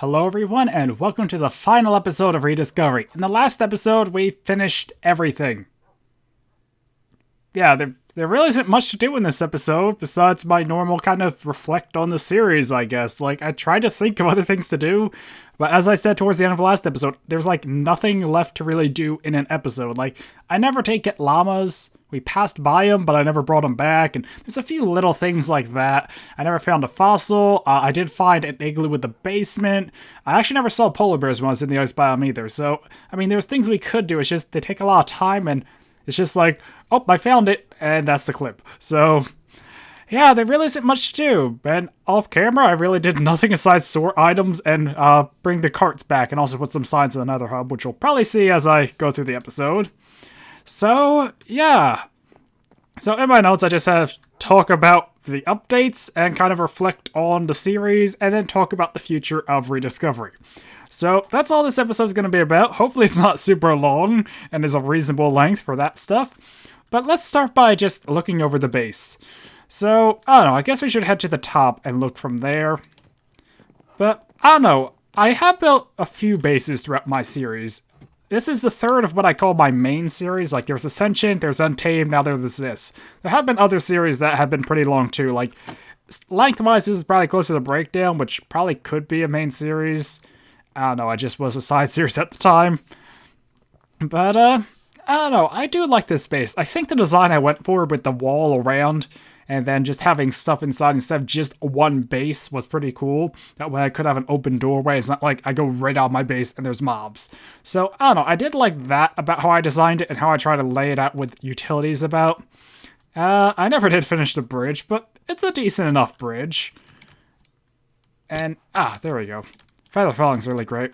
Hello everyone, and welcome to the final episode of Rediscovery. In the last episode, we finished everything. Yeah, there really isn't much to do in this episode, besides my normal kind of reflect on the series, I guess. Like, I tried to think of other things to do, but as I said towards the end of the last episode, there's like nothing left to really do in an episode. Like, I never take it llamas. We passed by them, but I never brought them back, and there's a few little things like that. I never found a fossil. I did find an igloo with the basement. I actually never saw polar bears when I was in the ice biome either, so, I mean, there's things we could do. It's just, they take a lot of time, and it's just like, oh, I found it, and that's the clip. So, yeah, there really isn't much to do. And off camera, I really did nothing aside sort items and bring the carts back, and also put some signs in another hub, which you'll probably see as I go through the episode. So, yeah. So in my notes, I just have talk about the updates and kind of reflect on the series and then talk about the future of Rediscovery. So that's all this episode is going to be about. Hopefully it's not super long and is a reasonable length for that stuff. But let's start by just looking over the base. So, I don't know, I guess we should head to the top and look from there. But, I don't know, I have built a few bases throughout my series. This is the third of what I call my main series. Like, there's Ascension, there's Untamed, now there's this. There have been other series that have been pretty long, too. Like, lengthwise, this is probably closer to the Breakdown, which probably could be a main series. I don't know, I just was a side series at the time. But, I don't know, I do like this base. I think the design I went for with the wall around and then just having stuff inside instead of just one base was pretty cool. That way I could have an open doorway. It's not like I go right out of my base and there's mobs. So, I don't know, I did like that about how I designed it and how I try to lay it out with utilities about. I never did finish the bridge, but it's a decent enough bridge. And, there we go. Feather Falling's really great.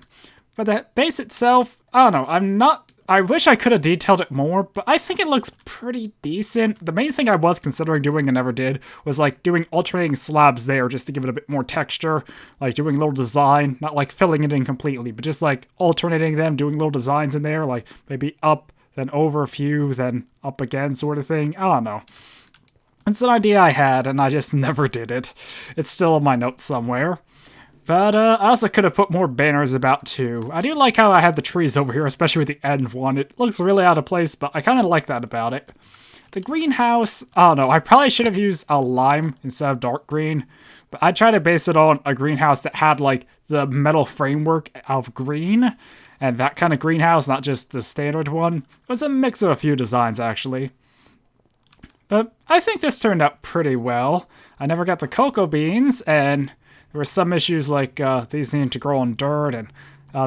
But the base itself, I don't know, I wish I could have detailed it more, but I think it looks pretty decent. The main thing I was considering doing and never did was like doing alternating slabs there just to give it a bit more texture, like doing a little design, not like filling it in completely, but just like alternating them, doing little designs in there, like maybe up, then over a few, then up again sort of thing. I don't know. It's an idea I had and I just never did it. It's still in my notes somewhere. But I also could have put more banners about too. I do like how I had the trees over here, especially with the end one. It looks really out of place, but I kind of like that about it. The greenhouse, I don't know, I probably should have used a lime instead of dark green. But I tried to base it on a greenhouse that had like the metal framework of green. And that kind of greenhouse, not just the standard one. It was a mix of a few designs actually. But I think this turned out pretty well. I never got the cocoa beans, and there were some issues like these needing to grow on dirt and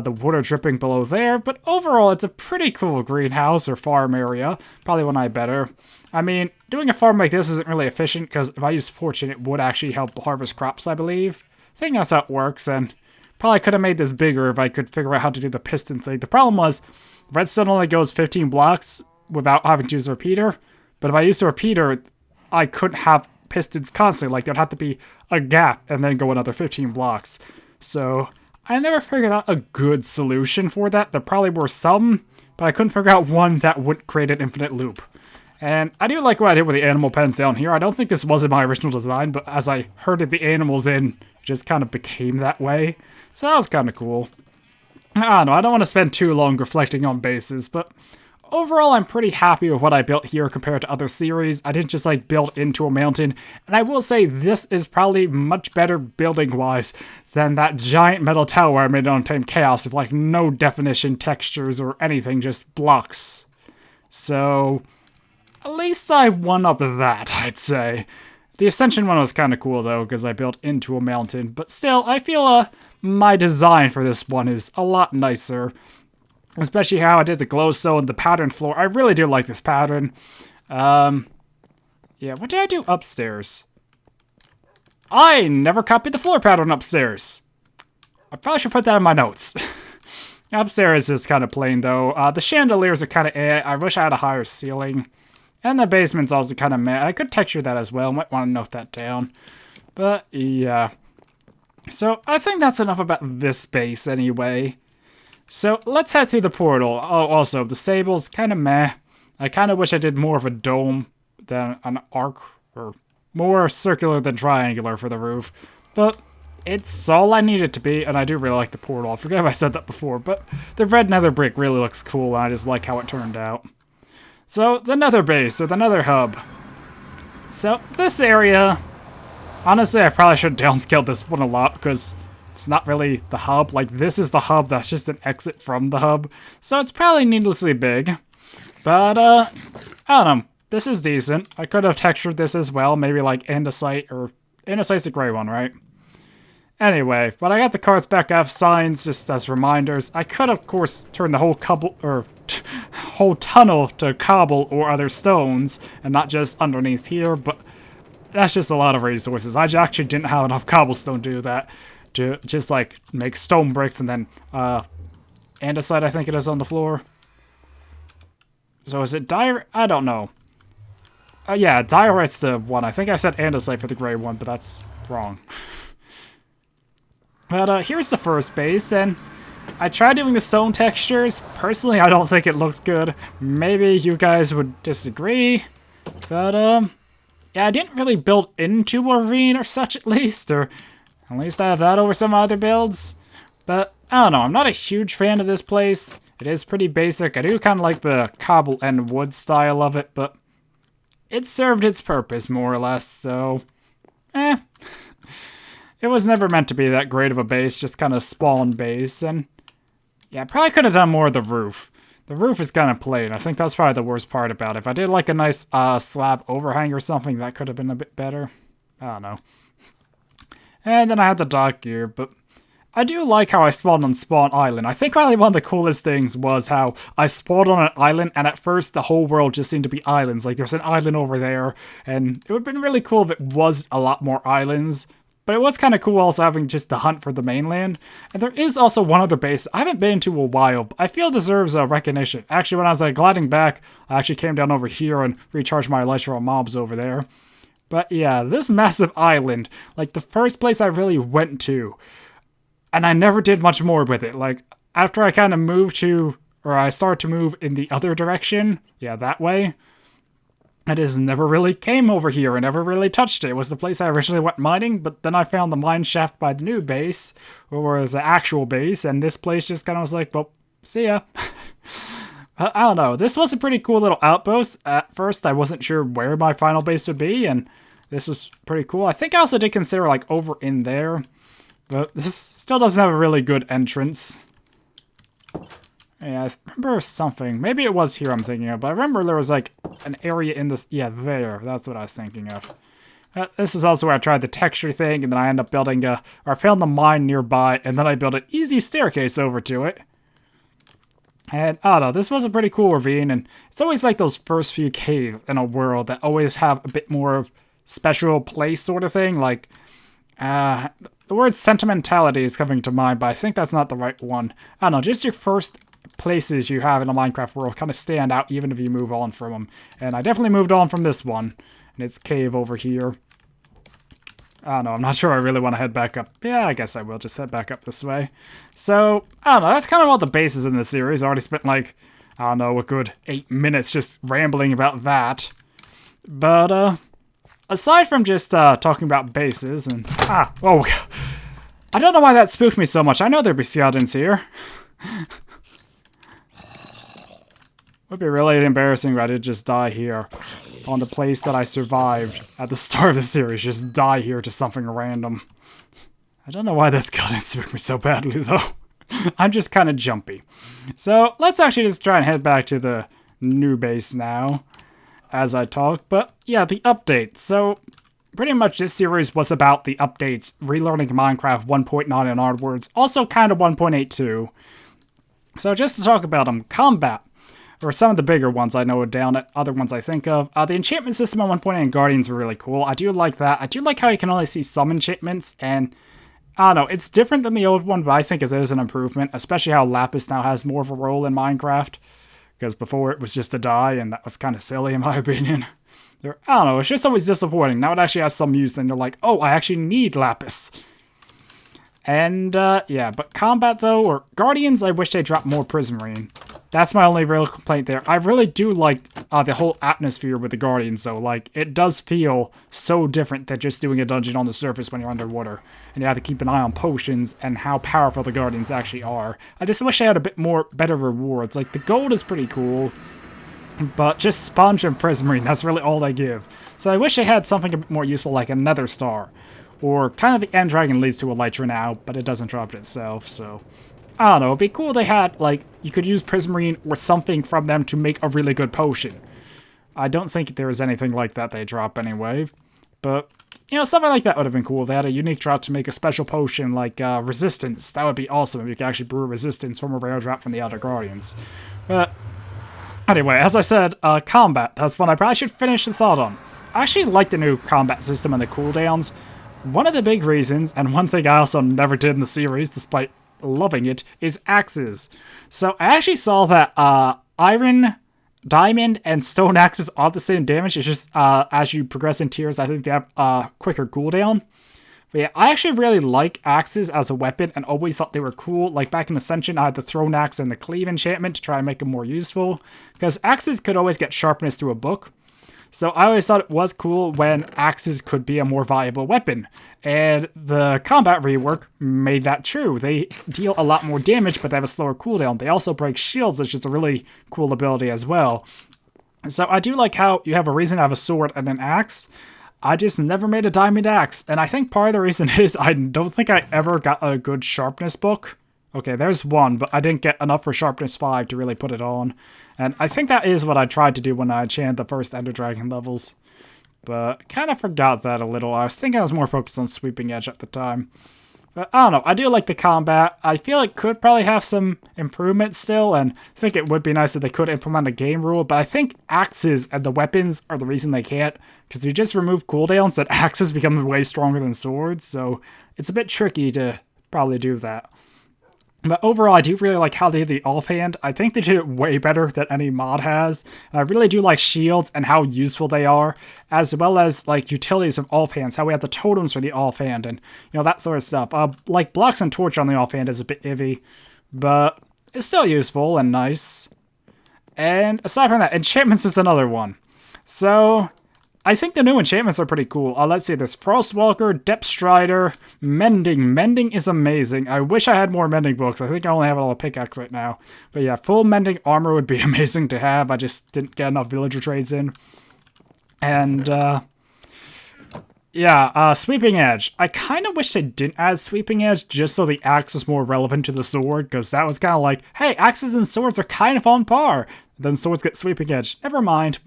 the water dripping below there, but overall it's a pretty cool greenhouse or farm area. Probably one I better. I mean, doing a farm like this isn't really efficient because if I use Fortune, it would actually help harvest crops, I believe. I think that's how it works, and probably could have made this bigger if I could figure out how to do the piston thing. The problem was, redstone only goes 15 blocks without having to use a repeater, but if I used a repeater, I couldn't have pistons constantly. Like, there'd have to be a gap and then go another 15 blocks. So I never figured out a good solution for that. There probably were some, but I couldn't figure out one that wouldn't create an infinite loop. And I do like what I did with the animal pens down here. I don't think this was in my original design, but as I herded the animals in, it just kind of became that way. So that was kind of cool. I don't know, I don't want to spend too long reflecting on bases, but overall, I'm pretty happy with what I built here compared to other series. I didn't just like build into a mountain, and I will say this is probably much better building-wise than that giant metal tower I made on Untamed Chaos with like no definition, textures, or anything, just blocks. So, at least I one-up that, I'd say. The Ascension one was kind of cool though, because I built into a mountain, but still, I feel my design for this one is a lot nicer. Especially how I did the glowstone, the pattern floor. I really do like this pattern. Yeah, what did I do upstairs? I never copied the floor pattern upstairs. I probably should put that in my notes. Upstairs is kind of plain, though. The chandeliers are kind of I wish I had a higher ceiling. And the basement's also kind of meh. I could texture that as well. Might want to note that down. But, yeah. So, I think that's enough about this base, anyway. So, let's head through the portal. Oh, also, the stable's kind of meh. I kind of wish I did more of a dome than an arc, or more circular than triangular for the roof. But it's all I need it to be, and I do really like the portal. I forget if I said that before, but the red nether brick really looks cool, and I just like how it turned out. So, the nether base, or the nether hub. So, this area, honestly, I probably should downscale this one a lot, because it's not really the hub. Like, this is the hub, that's just an exit from the hub. So, it's probably needlessly big. But, I don't know. This is decent. I could have textured this as well, maybe like andesite, or andesite's the gray one, right? Anyway, but I got the cards back off signs just as reminders. I could, of course, turn the whole whole tunnel to cobble or other stones, and not just underneath here, but that's just a lot of resources. I actually didn't have enough cobblestone to do that, to just, like, make stone bricks and then, andesite, I think it is, on the floor. So is it diorite? I don't know. Yeah, diorite's the one. I think I said andesite for the gray one, but that's wrong. But here's the first base, and I tried doing the stone textures. Personally, I don't think it looks good. Maybe you guys would disagree. But, yeah, I didn't really build into a ravine or such, at least. Or at least I have that over some other builds. But, I don't know. I'm not a huge fan of this place. It is pretty basic. I do kind of like the cobble and wood style of it, but it served its purpose, more or less, so it was never meant to be that great of a base, just kind of spawn base, and yeah, probably could have done more of the roof. The roof is kind of plain. I think that's probably the worst part about it. If I did like a nice slab overhang or something, that could have been a bit better. I don't know. And then I had the dock gear, but I do like how I spawned on Spawn Island. I think probably one of the coolest things was how I spawned on an island, and at first the whole world just seemed to be islands. Like, there's an island over there, and it would have been really cool if it was a lot more islands. But it was kind of cool also having just the hunt for the mainland. And there is also one other base I haven't been to a while, but I feel deserves recognition. Actually, when I was gliding back, I actually came down over here and recharged my elytral mobs over there. But yeah, this massive island, like the first place I really went to, and I never did much more with it. Like, after I kind of moved to, or I started to move in the other direction, yeah, that way, I just never really came over here and never really touched it. It was the place I originally went mining, but then I found the mine shaft by the new base, or the actual base, and this place just kind of was like, well, see ya. I don't know. This was a pretty cool little outpost. At first, I wasn't sure where my final base would be, and this was pretty cool. I think I also did consider, like, over in there, but this still doesn't have a really good entrance. Yeah, I remember something. Maybe it was here I'm thinking of, but I remember there was, like, an area in this... Yeah, there. That's what I was thinking of. This is also where I tried the texture thing, and then I ended up building a... Or I found the mine nearby, and then I built an easy staircase over to it. And, I don't know, this was a pretty cool ravine, and it's always like those first few caves in a world that always have a bit more of special place sort of thing, like... the word sentimentality is coming to mind, but I think that's not the right one. I don't know, just your first places you have in a Minecraft world kind of stand out even if you move on from them. And I definitely moved on from this one. And it's cave over here. I don't know, I'm not sure I really want to head back up. Yeah, I guess I will just head back up this way. So, I don't know, that's kind of all the bases in this series. I already spent like, I don't know, a good 8 minutes just rambling about that. But, aside from just talking about bases and... I don't know why that spooked me so much. I know there'd be skeletons here. Would be really embarrassing if I did just die here on the place that I survived at the start of the series. Just die here to something random. I don't know why that skeleton spooked me so badly, though. I'm just kind of jumpy. So, let's actually just try and head back to the new base now as I talk. But, yeah, the updates. So, pretty much this series was about the updates, relearning Minecraft 1.9 and onwards. Also, kind of 1.82. So, just to talk about them, combat. Or some of the bigger ones I know down at other ones I think of. The enchantment system on 1.8 and Guardians were really cool. I do like that. I do like how you can only see some enchantments, and I don't know, it's different than the old one, but I think it is an improvement, especially how Lapis now has more of a role in Minecraft, because before it was just a die, and that was kind of silly in my opinion. I don't know, it's just always disappointing. Now it actually has some use, and they're like, oh, I actually need Lapis. And, yeah, but combat though, or Guardians, I wish they dropped more Prismarine. That's my only real complaint there. I really do like the whole atmosphere with the Guardians, though. Like, it does feel so different than just doing a dungeon on the surface when you're underwater. And you have to keep an eye on potions and how powerful the Guardians actually are. I just wish I had a bit more better rewards. Like, the gold is pretty cool, but just sponge and prismarine, that's really all they give. So I wish they had something a bit more useful like a nether star. Or kind of the end dragon leads to elytra now, but it doesn't drop it itself, so... I don't know, it'd be cool if they had, like, you could use prismarine or something from them to make a really good potion. I don't think there is anything like that they drop anyway. But, you know, something like that would have been cool. If they had a unique drop to make a special potion like resistance. That would be awesome if you could actually brew resistance from a rare drop from the other Guardians. But, anyway, as I said, combat. That's one I probably should finish the thought on. I actually like the new combat system and the cooldowns. One of the big reasons, and one thing I also never did in the series, despite loving it, is axes. So I actually saw that iron, diamond, and stone axes all the same damage. It's just as you progress in tiers, I think they have a quicker cooldown. But yeah, I actually really like axes as a weapon and always thought they were cool. Like back in Ascension, I had the thrown axe and the cleave enchantment to try and make them more useful. Because axes could always get sharpness through a book. So I always thought it was cool when axes could be a more valuable weapon. And the combat rework made that true. They deal a lot more damage, but they have a slower cooldown. They also break shields, which is a really cool ability as well. So I do like how you have a reason to have a sword and an axe. I just never made a diamond axe. And I think part of the reason is I don't think I ever got a good sharpness book. Okay, there's one, but I didn't get enough for sharpness 5 to really put it on. And I think that is what I tried to do when I enchanted the first Ender Dragon levels. But kind of forgot that a little. I was thinking I was more focused on Sweeping Edge at the time. But I don't know, I do like the combat. I feel it could probably have some improvements still, and I think it would be nice if they could implement a game rule, but I think axes and the weapons are the reason they can't, because you just remove cooldowns, that axes become way stronger than swords, so it's a bit tricky to probably do that. But overall, I do really like how they did the offhand. I think they did it way better than any mod has. And I really do like shields and how useful they are, as well as like utilities of offhands, how we have the totems for the offhand and, you know, that sort of stuff. Like blocks and torch on the offhand is a bit iffy, but it's still useful and nice. And aside from that, enchantments is another one. So I think the new enchantments are pretty cool. Let's see, there's Frostwalker, Depth Strider, Mending. Mending is amazing. I wish I had more Mending books. I think I only have it on a pickaxe right now. But yeah, full Mending armor would be amazing to have. I just didn't get enough villager trades in. And, yeah, Sweeping Edge. I kind of wish they didn't add Sweeping Edge just so the axe was more relevant to the sword, because that was kind of like, hey, axes and swords are kind of on par. Then swords get Sweeping Edge. Never mind.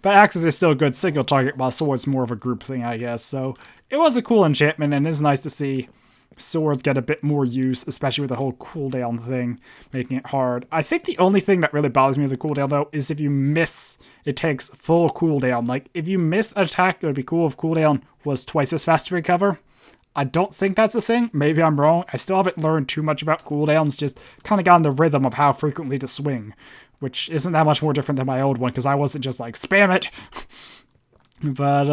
But axes are still a good single target, while swords more of a group thing, I guess. So it was a cool enchantment, and it's nice to see swords get a bit more use, especially with the whole cooldown thing, making it hard. I think the only thing that really bothers me with the cooldown, though, is if you miss, it takes full cooldown. Like, if you miss an attack, it would be cool if cooldown was twice as fast to recover. I don't think that's a thing. Maybe I'm wrong. I still haven't learned too much about cooldowns, just kind of got in the rhythm of how frequently to swing, which isn't that much more different than my old one, because I wasn't just like, spam it! But,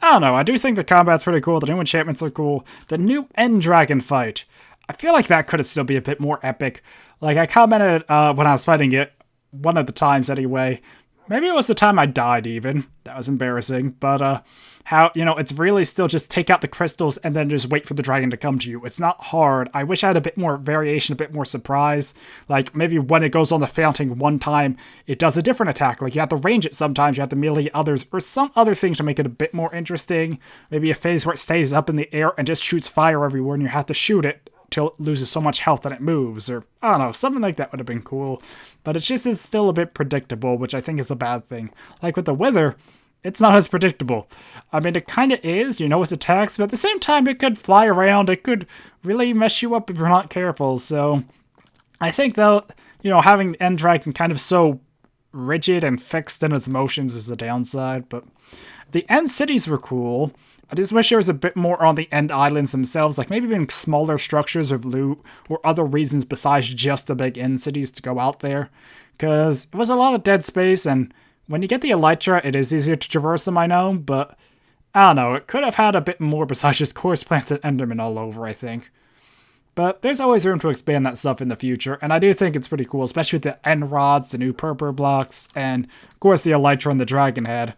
I don't know. I do think the combat's pretty cool. The new enchantments are cool. The new End Dragon fight. I feel like that could still be a bit more epic. Like, I commented when I was fighting it, one of the times anyway. Maybe it was the time I died even. That was embarrassing. But, how, you know, it's really still just take out the crystals and then just wait for the dragon to come to you. It's not hard. I wish I had a bit more variation, a bit more surprise. Like, maybe when it goes on the fountain one time, it does a different attack. Like, you have to range it sometimes, you have to melee others, or some other thing to make it a bit more interesting. Maybe a phase where it stays up in the air and just shoots fire everywhere and you have to shoot it till it loses so much health that it moves, or I don't know, something like that would have been cool. But it's just is still a bit predictable, which I think is a bad thing. Like with the Wither, it's not as predictable. I mean, it kind of is, you know, its attacks, but at the same time, it could fly around, it could really mess you up if you're not careful, so I think, though, you know, having the End Dragon kind of so rigid and fixed in its motions is a downside, but the End Cities were cool. I just wish there was a bit more on the End Islands themselves, like maybe even smaller structures of loot or other reasons besides just the big End Cities to go out there, because it was a lot of dead space, and when you get the Elytra, it is easier to traverse them, I know, but I don't know, it could have had a bit more besides just Course Plants and Enderman all over, I think. But there's always room to expand that stuff in the future, and I do think it's pretty cool, especially with the end rods, the new purple blocks, and of course the elytra and the dragon head.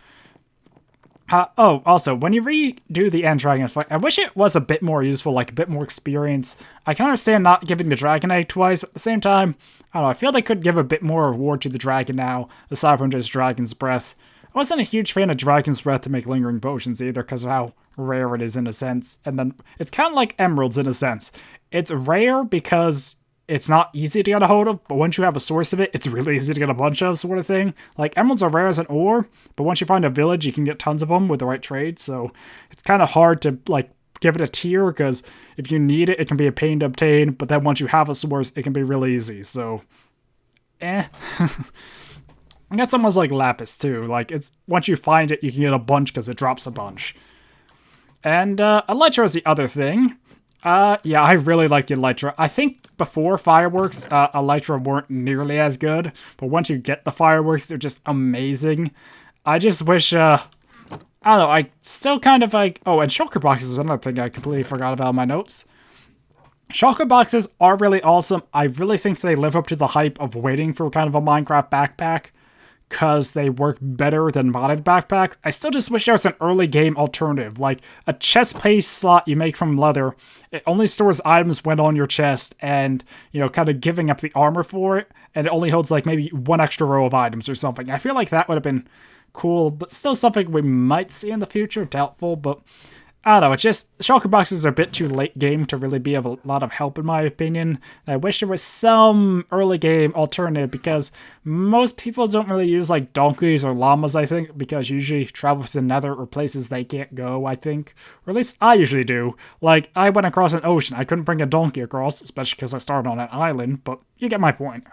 Also, when you redo the end dragon fight, I wish it was a bit more useful, like a bit more experience. I can understand not giving the dragon egg twice, but at the same time, I don't know, I feel they could give a bit more reward to the dragon now, aside from just dragon's breath. I wasn't a huge fan of dragon's breath to make lingering potions either, because of how rare it is in a sense. And then, it's kind of like emeralds in a sense. It's rare because it's not easy to get a hold of, but once you have a source of it, it's really easy to get a bunch of, sort of thing. Like, emeralds are rare as an ore, but once you find a village, you can get tons of them with the right trade, so it's kind of hard to, like, give it a tier, because if you need it, it can be a pain to obtain, but then once you have a source, it can be really easy, so... I got some ones like Lapis, too. Like, it's once you find it, you can get a bunch, because it drops a bunch. And, Elytra is the other thing. Yeah, I really like the Elytra. I think before Fireworks, Elytra weren't nearly as good, but once you get the Fireworks, they're just amazing. I just wish, I don't know, I still kind of like... Oh, and Shulker Boxes is another thing I completely forgot about in my notes. Shulker Boxes are really awesome. I really think they live up to the hype of waiting for kind of a Minecraft backpack, because they work better than modded backpacks. I still just wish there was an early game alternative, like a chest piece slot you make from leather. It only stores items when on your chest, and, you know, kind of giving up the armor for it, and it only holds like maybe one extra row of items or something. I feel like that would have been cool, but still something we might see in the future. Doubtful, but I don't know, it's just, Shulker Boxes are a bit too late game to really be of a lot of help in my opinion. And I wish there was some early game alternative, because most people don't really use like donkeys or llamas, I think, because usually travel to the nether or places they can't go, I think. Or at least I usually do. Like, I went across an ocean, I couldn't bring a donkey across, especially because I started on an island, but you get my point.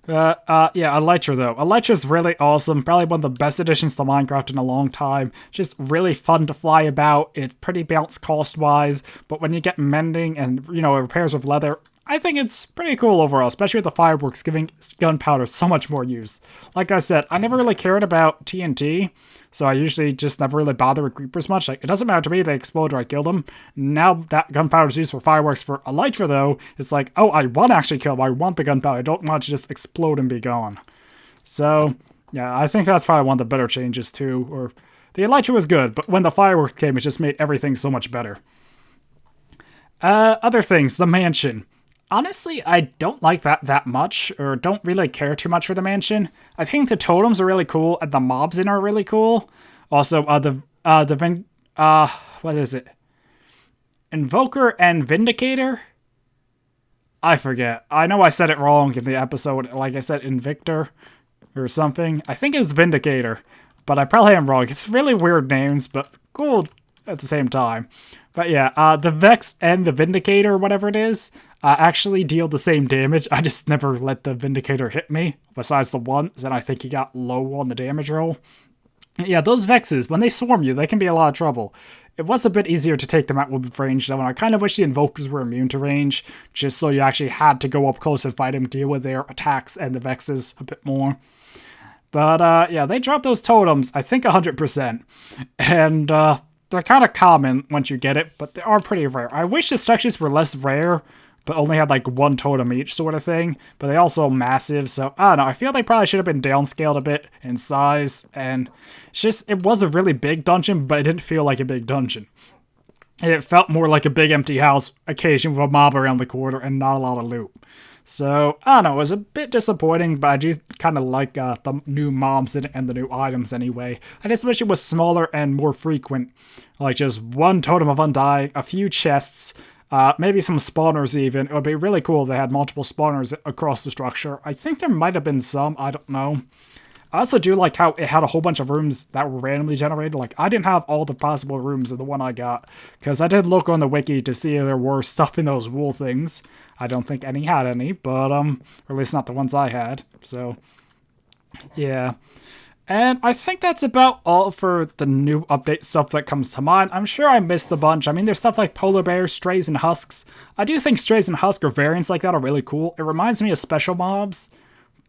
Yeah, Elytra though. Elytra's really awesome. Probably one of the best additions to Minecraft in a long time. Just really fun to fly about. It's pretty balanced cost-wise, but when you get mending and, you know, repairs with leather, I think it's pretty cool overall, especially with the fireworks giving gunpowder so much more use. Like I said, I never really cared about TNT, so I usually just never really bother with creepers much. Like, it doesn't matter to me if they explode or I kill them. Now that gunpowder is used for fireworks for Elytra, though, it's like, oh, I want to actually kill them. I want the gunpowder. I don't want to just explode and be gone. So, yeah, I think that's probably one of the better changes, too. Or the Elytra was good, but when the fireworks came, it just made everything so much better. Other things, the mansion. Honestly, I don't like that much, or don't really care too much for the mansion. I think the totems are really cool, and the mobs in are really cool. Also, what is it? Invoker and Vindicator? I forget. I know I said it wrong in the episode, like I said Invictor or something. I think it's Vindicator, but I probably am wrong. It's really weird names, but cool at the same time. But yeah, the Vex and the Vindicator, whatever it is, actually deal the same damage. I just never let the Vindicator hit me, besides the one, then I think he got low on the damage roll. Yeah, those Vexes, when they swarm you, they can be a lot of trouble. It was a bit easier to take them out with range, though, and I kind of wish the Invokers were immune to range, just so you actually had to go up close and fight them, deal with their attacks and the Vexes a bit more. But, yeah, they drop those totems, I think 100%. And, they're kind of common once you get it, but they are pretty rare. I wish the structures were less rare, but only had like one totem each sort of thing. But they also massive, so I don't know. I feel they probably should have been downscaled a bit in size, and it's just, it was a really big dungeon, but it didn't feel like a big dungeon. It felt more like a big empty house, occasionally with a mob around the corner and not a lot of loot. So, I don't know, it was a bit disappointing, but I do kind of like the new mobs and the new items anyway. I just wish it was smaller and more frequent. Like just one totem of undying, a few chests, maybe some spawners even. It would be really cool if they had multiple spawners across the structure. I think there might have been some, I don't know. I also do like how it had a whole bunch of rooms that were randomly generated. Like, I didn't have all the possible rooms of the one I got, because I did look on the wiki to see if there were stuff in those wool things. I don't think any had any, but, or at least not the ones I had, so, yeah. And I think that's about all for the new update stuff that comes to mind. I'm sure I missed a bunch. I mean, there's stuff like polar bears, strays, and husks. I do think strays and husks or variants like that are really cool. It reminds me of special mobs,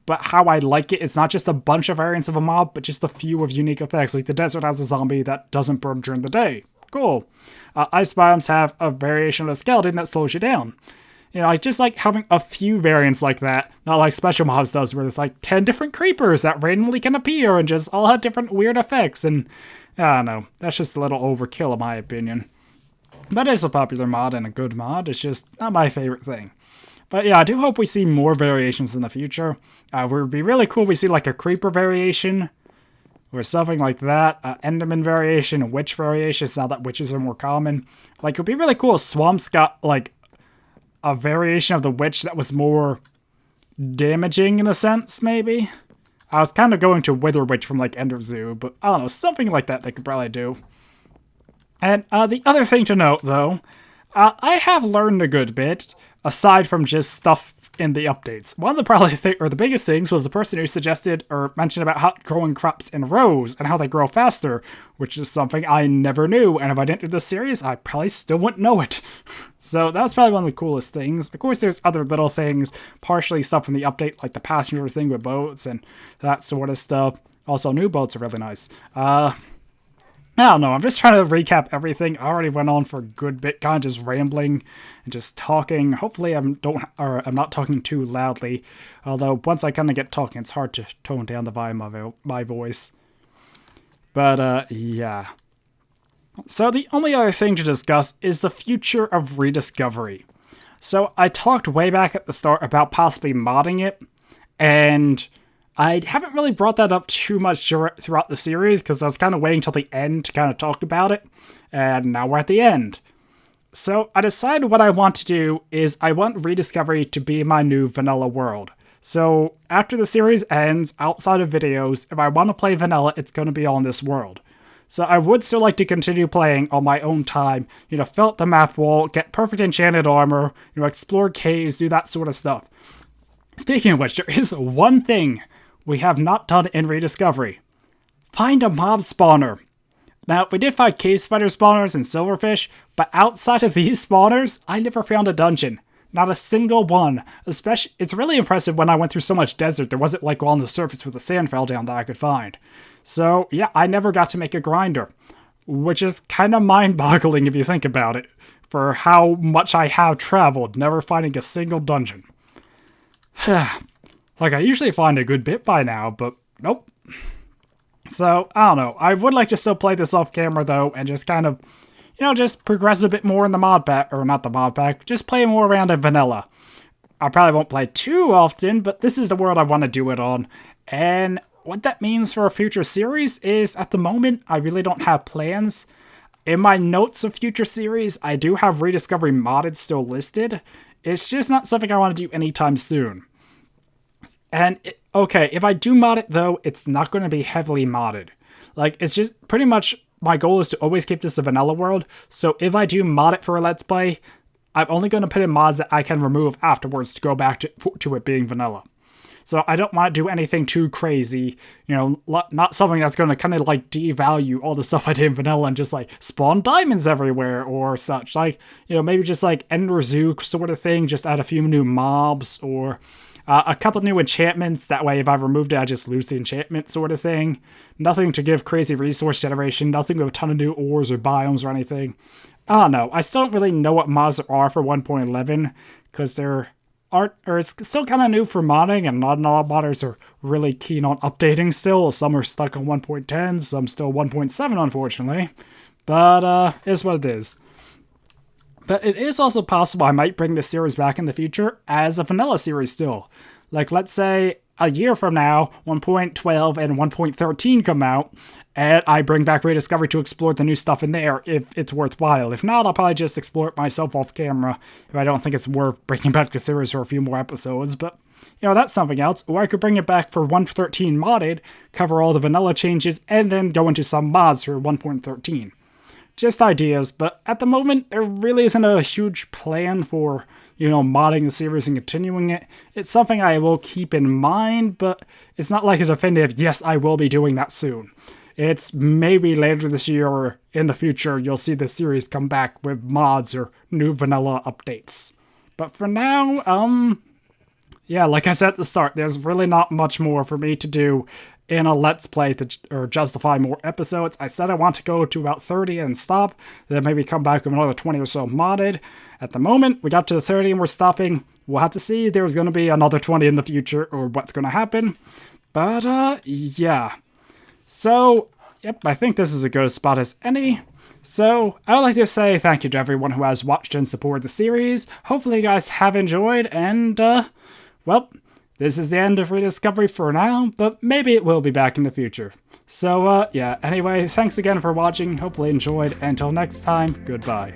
but how I like it, it's not just a bunch of variants of a mob, but just a few of unique effects. Like the desert has a zombie that doesn't burn during the day. cool. Ice biomes have a variation of the skeleton that slows you down. You know, I just like having a few variants like that, not like Special Mobs does, where there's like 10 different creepers that randomly can appear and just all have different weird effects, and I don't know, that's just a little overkill in my opinion. But it's a popular mod and a good mod, it's just not my favorite thing. But yeah, I do hope we see more variations in the future. It would be really cool if we see like a creeper variation, or something like that, Enderman variation, a witch variation, now that witches are more common. Like, it would be really cool if Swamps got like a variation of the witch that was more damaging in a sense, maybe? I was kind of going to Wither Witch from like Ender Zoo, but I don't know, something like that they could probably do. And the other thing to note, though, I have learned a good bit, aside from just stuff in the updates. One of the the biggest things was the person who suggested or mentioned about how growing crops in rows and how they grow faster, which is something I never knew, and if I didn't do this series, I probably still wouldn't know it. So that was probably one of the coolest things. Of course, there's other little things, partially stuff from the update, like the passenger thing with boats and that sort of stuff. Also, new boats are really nice. I don't know, I'm just trying to recap everything. I already went on for a good bit, kind of just rambling and just talking. Hopefully I'm not talking too loudly, although once I kind of get talking, it's hard to tone down the volume of my voice. But, yeah. So the only other thing to discuss is the future of Rediscovery. So I talked way back at the start about possibly modding it, and I haven't really brought that up too much throughout the series because I was kind of waiting till the end to kind of talk about it, and now we're at the end. So I decided what I want to do is I want Rediscovery to be my new vanilla world. So after the series ends, outside of videos, if I want to play vanilla, it's going to be on this world. So I would still like to continue playing on my own time, you know, fill up the map wall, get perfect enchanted armor, you know, explore caves, do that sort of stuff. Speaking of which, there is one thing we have not done in Rediscovery. Find a mob spawner. Now, we did find cave spider spawners and silverfish, but outside of these spawners, I never found a dungeon. Not a single one. Especially, it's really impressive when I went through so much desert, there wasn't like on the surface where the sand fell down that I could find. So, yeah, I never got to make a grinder, which is kind of mind-boggling if you think about it, for how much I have traveled, never finding a single dungeon. Like, I usually find a good bit by now, but nope. So, I don't know. I would like to still play this off camera, though, and just kind of, you know, just progress a bit more in the mod pack, or not the mod pack, just play more around in vanilla. I probably won't play too often, but this is the world I want to do it on. And what that means for a future series is, at the moment, I really don't have plans. In my notes of future series, I do have Rediscovery modded still listed. It's just not something I want to do anytime soon. And, okay, if I do mod it, though, it's not going to be heavily modded. Like, it's just pretty much my goal is to always keep this a vanilla world, so if I do mod it for a Let's Play, I'm only going to put in mods that I can remove afterwards to go back to it being vanilla. So I don't want to do anything too crazy, you know, not something that's going to kind of, like, devalue all the stuff I did in vanilla and just, like, spawn diamonds everywhere or such. Like, you know, maybe just, like, Ender Zoo sort of thing, just add a few new mobs or a couple new enchantments. That way, if I removed it, I just lose the enchantment sort of thing. Nothing to give crazy resource generation, nothing with a ton of new ores or biomes or anything. I don't know. I still don't really know what mods there are for 1.11, because there aren't, or it's still kind of new for modding, and not all modders are really keen on updating still. Some are stuck on 1.10, some still 1.7, unfortunately. But, it's what it is. But it is also possible I might bring this series back in the future as a vanilla series still. Like, let's say a year from now, 1.12 and 1.13 come out, and I bring back Rediscovery to explore the new stuff in there if it's worthwhile. If not, I'll probably just explore it myself off camera if I don't think it's worth bringing back the series for a few more episodes. But, you know, that's something else. Or I could bring it back for 1.13 modded, cover all the vanilla changes, and then go into some mods for 1.13. Just ideas, but at the moment, there really isn't a huge plan for, you know, modding the series and continuing it. It's something I will keep in mind, but it's not like a definitive, yes, I will be doing that soon. It's maybe later this year or in the future, you'll see the series come back with mods or new vanilla updates. But for now, yeah, like I said at the start, there's really not much more for me to do in a Let's Play or justify more episodes. I said I want to go to about 30 and stop, then maybe come back with another 20 or so modded. At the moment, we got to the 30 and we're stopping. We'll have to see. There's going to be another 20 in the future or what's going to happen. But, yeah. So, yep, I think this is a good spot as any. So, I would like to say thank you to everyone who has watched and supported the series. Hopefully you guys have enjoyed, and, well, this is the end of Rediscovery for now, but maybe it will be back in the future. So, yeah, anyway, thanks again for watching. Hopefully you enjoyed. Until next time, goodbye.